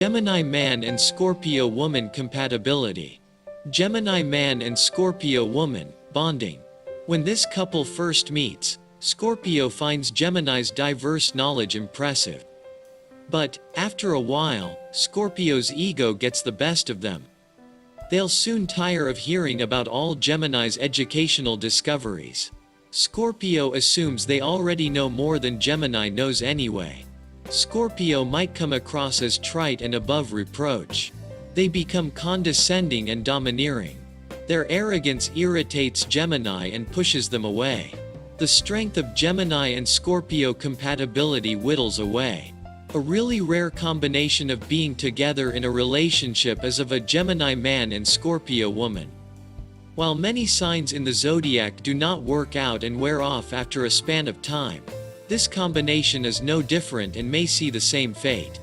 Gemini man and Scorpio woman compatibility. Gemini man and Scorpio woman, bonding. When this couple first meets, Scorpio finds Gemini's diverse knowledge impressive. But, after a while, Scorpio's ego gets the best of them. They'll soon tire of hearing about all Gemini's educational discoveries. Scorpio assumes they already know more than Gemini knows anyway. Scorpio might come across as trite and above reproach. They become condescending and domineering. Their arrogance irritates Gemini and pushes them away. The strength of Gemini and Scorpio compatibility whittles away. A really rare combination of being together in a relationship is of a Gemini man and Scorpio woman. While many signs in the zodiac do not work out and wear off after a span of time, this combination is no different and may see the same fate.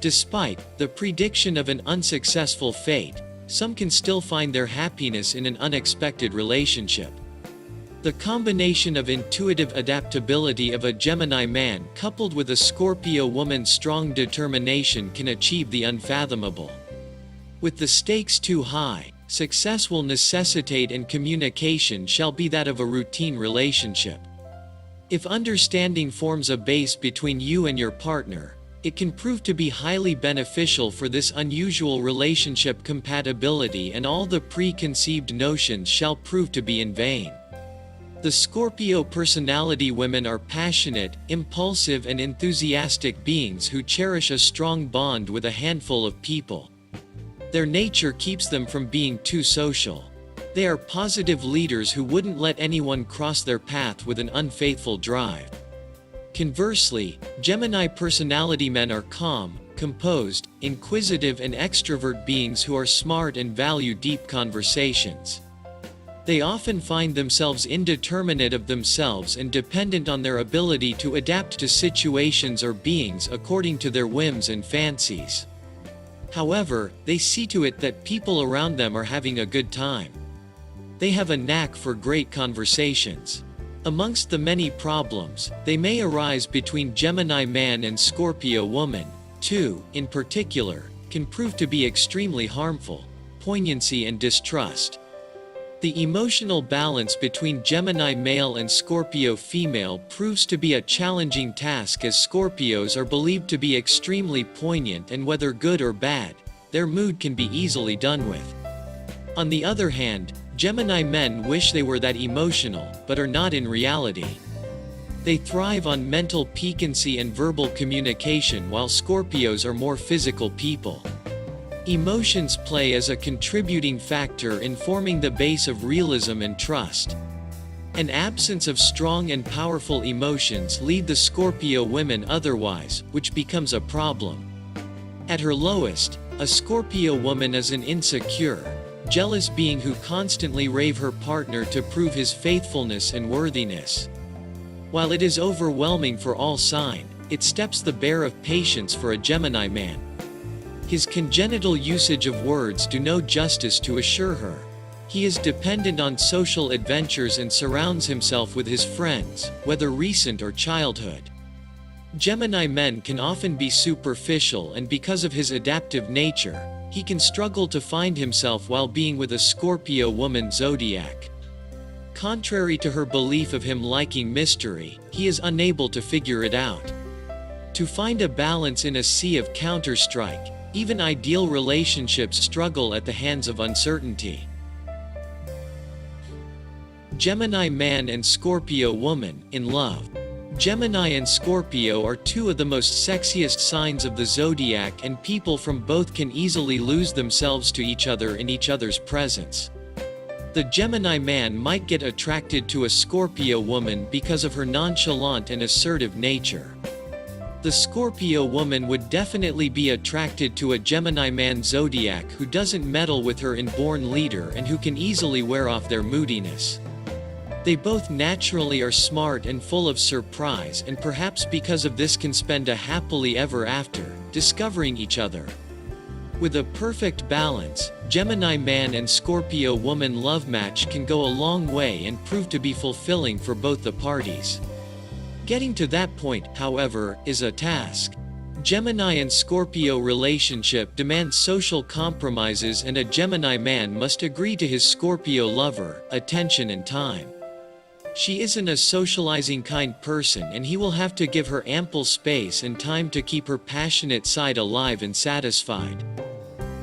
Despite the prediction of an unsuccessful fate, some can still find their happiness in an unexpected relationship. The combination of intuitive adaptability of a Gemini man coupled with a Scorpio woman's strong determination can achieve the unfathomable. With the stakes too high, success will necessitate and communication shall be that of a routine relationship. If understanding forms a base between you and your partner, it can prove to be highly beneficial for this unusual relationship compatibility, and all the preconceived notions shall prove to be in vain. The Scorpio personality women are passionate, impulsive and enthusiastic beings who cherish a strong bond with a handful of people. Their nature keeps them from being too social. They are positive leaders who wouldn't let anyone cross their path with an unfaithful drive. Conversely, Gemini personality men are calm, composed, inquisitive and extrovert beings who are smart and value deep conversations. They often find themselves indeterminate of themselves and dependent on their ability to adapt to situations or beings according to their whims and fancies. However, they see to it that people around them are having a good time. They have a knack for great conversations. Amongst the many problems, they may arise between Gemini man and Scorpio woman, two, in particular, can prove to be extremely harmful: poignancy and distrust. The emotional balance between Gemini male and Scorpio female proves to be a challenging task, as Scorpios are believed to be extremely poignant, and whether good or bad, their mood can be easily done with. On the other hand, Gemini men wish they were that emotional, but are not in reality. They thrive on mental piquancy and verbal communication, while Scorpios are more physical people. Emotions play as a contributing factor in forming the base of realism and trust. An absence of strong and powerful emotions lead the Scorpio women otherwise, which becomes a problem. At her lowest, a Scorpio woman is an insecure, jealous being who constantly raves her partner to prove his faithfulness and worthiness. While it is overwhelming for all sign, it steps the bear of patience for a Gemini man. His congenital usage of words do no justice to assure her. He is dependent on social adventures and surrounds himself with his friends, whether recent or childhood. Gemini men can often be superficial, and because of his adaptive nature, he can struggle to find himself while being with a Scorpio woman zodiac. Contrary to her belief of him liking mystery, he is unable to figure it out. To find a balance in a sea of counter-strike, even ideal relationships struggle at the hands of uncertainty. Gemini man and Scorpio woman, in love. Gemini and Scorpio are two of the most sexiest signs of the zodiac, and people from both can easily lose themselves to each other in each other's presence. The Gemini man might get attracted to a Scorpio woman because of her nonchalant and assertive nature. The Scorpio woman would definitely be attracted to a Gemini man zodiac who doesn't meddle with her inborn leader and who can easily wear off their moodiness. They both naturally are smart and full of surprise, and perhaps because of this can spend a happily ever after, discovering each other. With a perfect balance, Gemini man and Scorpio woman love match can go a long way and prove to be fulfilling for both the parties. Getting to that point, however, is a task. Gemini and Scorpio relationship demands social compromises, and a Gemini man must agree to his Scorpio lover attention and time. She isn't a socializing kind person, and he will have to give her ample space and time to keep her passionate side alive and satisfied.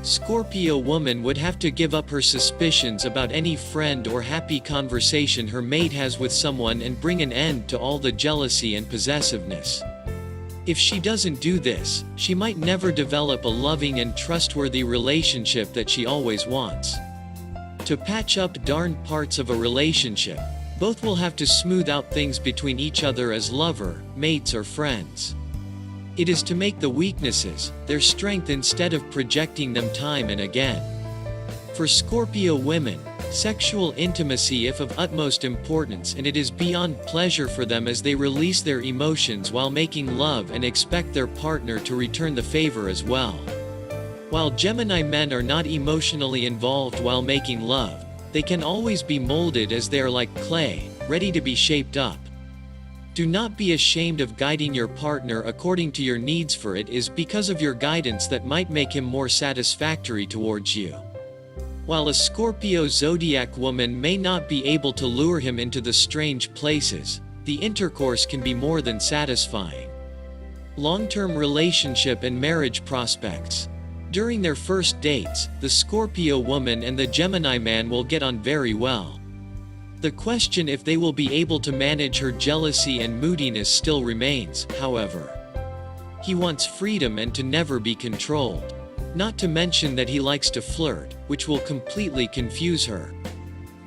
Scorpio woman would have to give up her suspicions about any friend or happy conversation her mate has with someone and bring an end to all the jealousy and possessiveness. If she doesn't do this, she might never develop a loving and trustworthy relationship that she always wants. To patch up darn parts of a relationship, both will have to smooth out things between each other as lover, mates or friends. It is to make the weaknesses their strength instead of projecting them time and again. For Scorpio women, sexual intimacy is of utmost importance, and it is beyond pleasure for them as they release their emotions while making love and expect their partner to return the favor as well. While Gemini men are not emotionally involved while making love, they can always be molded as they are like clay, ready to be shaped up. Do not be ashamed of guiding your partner according to your needs, for it is because of your guidance that might make him more satisfactory towards you. While a Scorpio zodiac woman may not be able to lure him into the strange places, the intercourse can be more than satisfying. Long-term relationship and marriage prospects. During their first dates, the Scorpio woman and the Gemini man will get on very well. The question if they will be able to manage her jealousy and moodiness still remains, however. He wants freedom and to never be controlled. Not to mention that he likes to flirt, which will completely confuse her.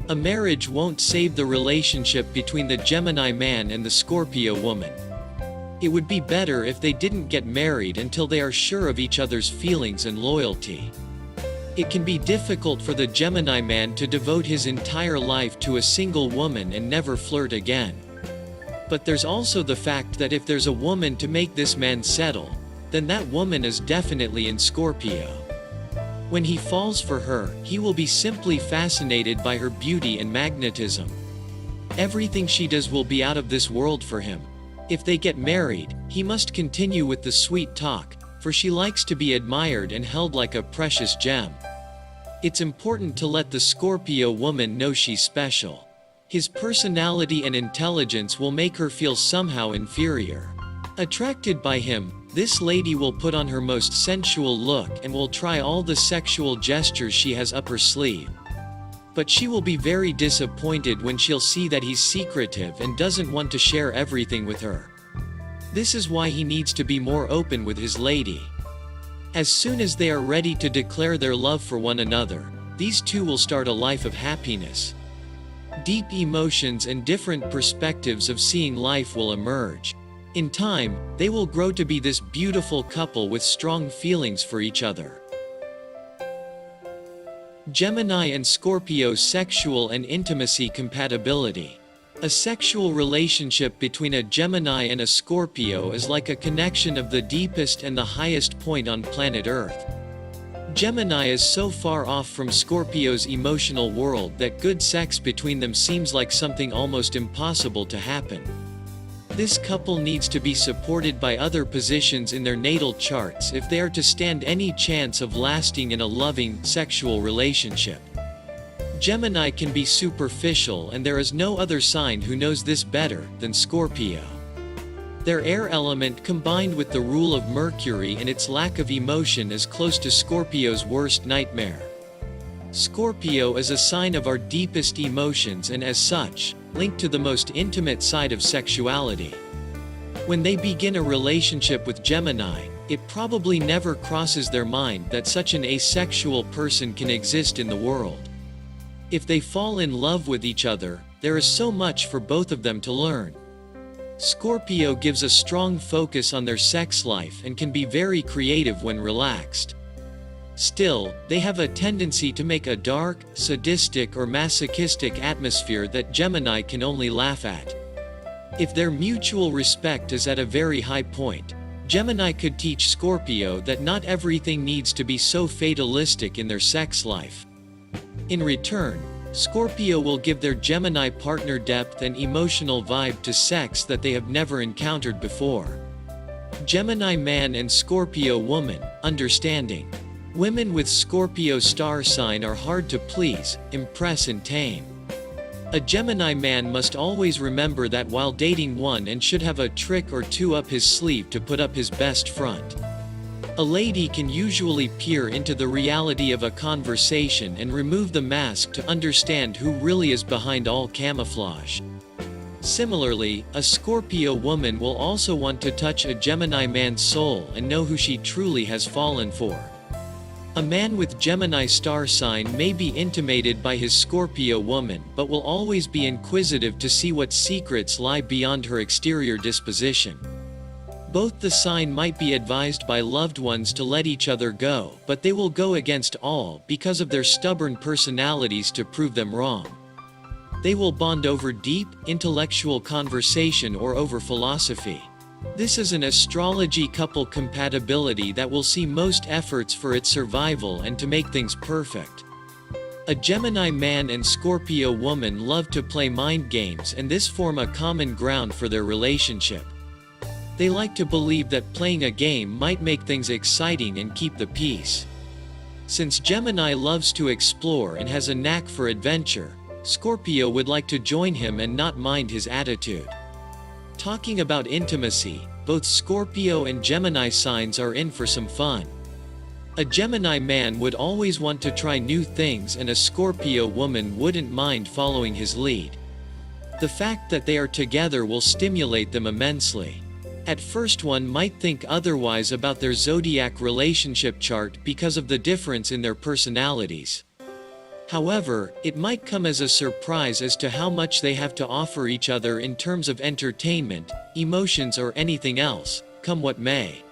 A marriage won't save the relationship between the Gemini man and the Scorpio woman. It would be better if they didn't get married until they are sure of each other's feelings and loyalty. It can be difficult for the Gemini man to devote his entire life to a single woman and never flirt again. But there's also the fact that if there's a woman to make this man settle, then that woman is definitely in Scorpio. When he falls for her, he will be simply fascinated by her beauty and magnetism. Everything she does will be out of this world for him. If they get married, he must continue with the sweet talk, for she likes to be admired and held like a precious gem. It's important to let the Scorpio woman know she's special. His personality and intelligence will make her feel somehow inferior. Attracted by him, this lady will put on her most sensual look and will try all the sexual gestures she has up her sleeve. But she will be very disappointed when she'll see that he's secretive and doesn't want to share everything with her. This is why he needs to be more open with his lady. As soon as they are ready to declare their love for one another, these two will start a life of happiness. Deep emotions and different perspectives of seeing life will emerge. In time, they will grow to be this beautiful couple with strong feelings for each other. Gemini and Scorpio sexual and intimacy compatibility. A sexual relationship between a Gemini and a Scorpio is like a connection of the deepest and the highest point on planet Earth. Gemini is so far off from Scorpio's emotional world that good sex between them seems like something almost impossible to happen. This couple needs to be supported by other positions in their natal charts if they are to stand any chance of lasting in a loving, sexual relationship. Gemini can be superficial, and there is no other sign who knows this better than Scorpio. Their air element combined with the rule of Mercury and its lack of emotion is close to Scorpio's worst nightmare. Scorpio is a sign of our deepest emotions and as such, linked to the most intimate side of sexuality. When they begin a relationship with Gemini, it probably never crosses their mind that such an asexual person can exist in the world. If they fall in love with each other, there is so much for both of them to learn. Scorpio gives a strong focus on their sex life and can be very creative when relaxed. Still, they have a tendency to make a dark, sadistic or masochistic atmosphere that Gemini can only laugh at. If their mutual respect is at a very high point, Gemini could teach Scorpio that not everything needs to be so fatalistic in their sex life. In return, Scorpio will give their Gemini partner depth and emotional vibe to sex that they have never encountered before. Gemini man and Scorpio woman, understanding. Women with Scorpio star sign are hard to please, impress and tame. A Gemini man must always remember that while dating one and should have a trick or two up his sleeve to put up his best front. A lady can usually peer into the reality of a conversation and remove the mask to understand who really is behind all camouflage. Similarly, a Scorpio woman will also want to touch a Gemini man's soul and know who she truly has fallen for. A man with Gemini star sign may be intimidated by his Scorpio woman but will always be inquisitive to see what secrets lie beyond her exterior disposition. Both the sign might be advised by loved ones to let each other go, but they will go against all because of their stubborn personalities to prove them wrong. They will bond over deep, intellectual conversation or over philosophy. This is an astrology couple compatibility that will see most efforts for its survival and to make things perfect. A Gemini man and Scorpio woman love to play mind games, and this form a common ground for their relationship. They like to believe that playing a game might make things exciting and keep the peace. Since Gemini loves to explore and has a knack for adventure, Scorpio would like to join him and not mind his attitude. Talking about intimacy, both Scorpio and Gemini signs are in for some fun. A Gemini man would always want to try new things, and a Scorpio woman wouldn't mind following his lead. The fact that they are together will stimulate them immensely. At first one might think otherwise about their zodiac relationship chart because of the difference in their personalities. However, it might come as a surprise as to how much they have to offer each other in terms of entertainment, emotions or anything else, come what may.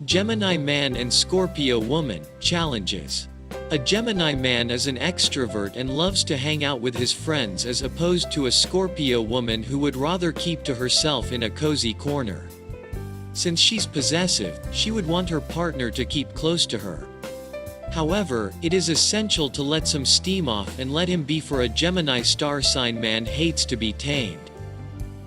Gemini man and Scorpio woman, challenges. A Gemini man is an extrovert and loves to hang out with his friends, as opposed to a Scorpio woman who would rather keep to herself in a cozy corner. Since she's possessive, she would want her partner to keep close to her. However, it is essential to let some steam off and let him be, for a Gemini star sign man hates to be tamed.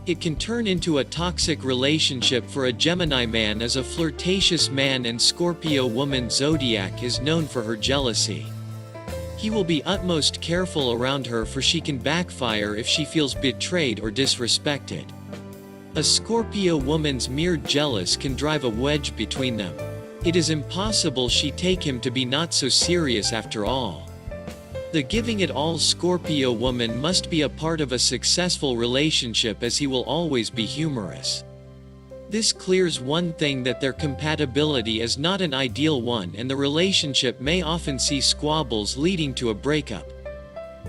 It can turn into a toxic relationship for a Gemini man, as a flirtatious man and Scorpio woman zodiac is known for her jealousy. He will be utmost careful around her, for she can backfire if she feels betrayed or disrespected. A Scorpio woman's mere jealous can drive a wedge between them. It is impossible she take him to be not so serious after all. The giving it all Scorpio woman must be a part of a successful relationship, as he will always be humorous. This clears one thing, that their compatibility is not an ideal one, and the relationship may often see squabbles leading to a breakup.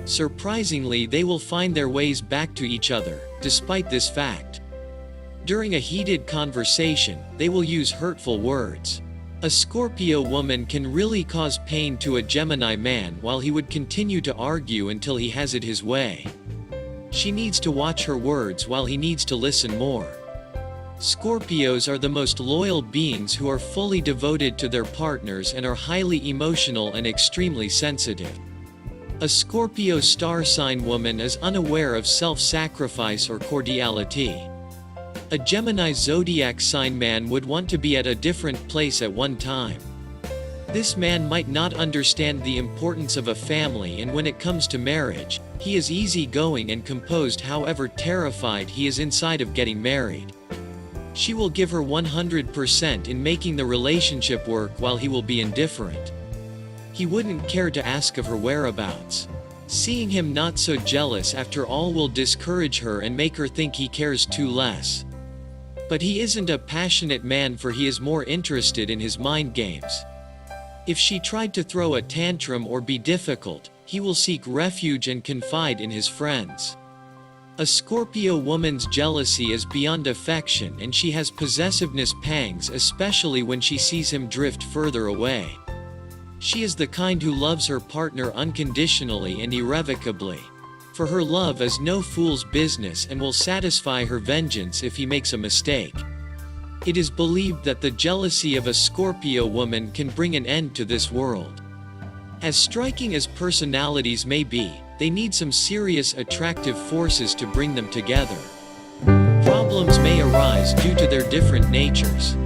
Surprisingly, they will find their ways back to each other, despite this fact. During a heated conversation, they will use hurtful words. A Scorpio woman can really cause pain to a Gemini man, while he would continue to argue until he has it his way. She needs to watch her words while he needs to listen more. Scorpios are the most loyal beings, who are fully devoted to their partners and are highly emotional and extremely sensitive. A Scorpio star sign woman is unaware of self-sacrifice or cordiality. A Gemini zodiac sign man would want to be at a different place at one time. This man might not understand the importance of a family, and when it comes to marriage, he is easygoing and composed, however terrified he is inside of getting married. She will give her 100% in making the relationship work, while he will be indifferent. He wouldn't care to ask of her whereabouts. Seeing him not so jealous after all will discourage her and make her think he cares too less. But he isn't a passionate man, for he is more interested in his mind games. If she tried to throw a tantrum or be difficult, he will seek refuge and confide in his friends. A Scorpio woman's jealousy is beyond affection, and she has possessiveness pangs, especially when she sees him drift further away. She is the kind who loves her partner unconditionally and irrevocably. For her love is no fool's business and will satisfy her vengeance if he makes a mistake. It is believed that the jealousy of a Scorpio woman can bring an end to this world. As striking as personalities may be, they need some serious attractive forces to bring them together. Problem problems may arise due to their different natures.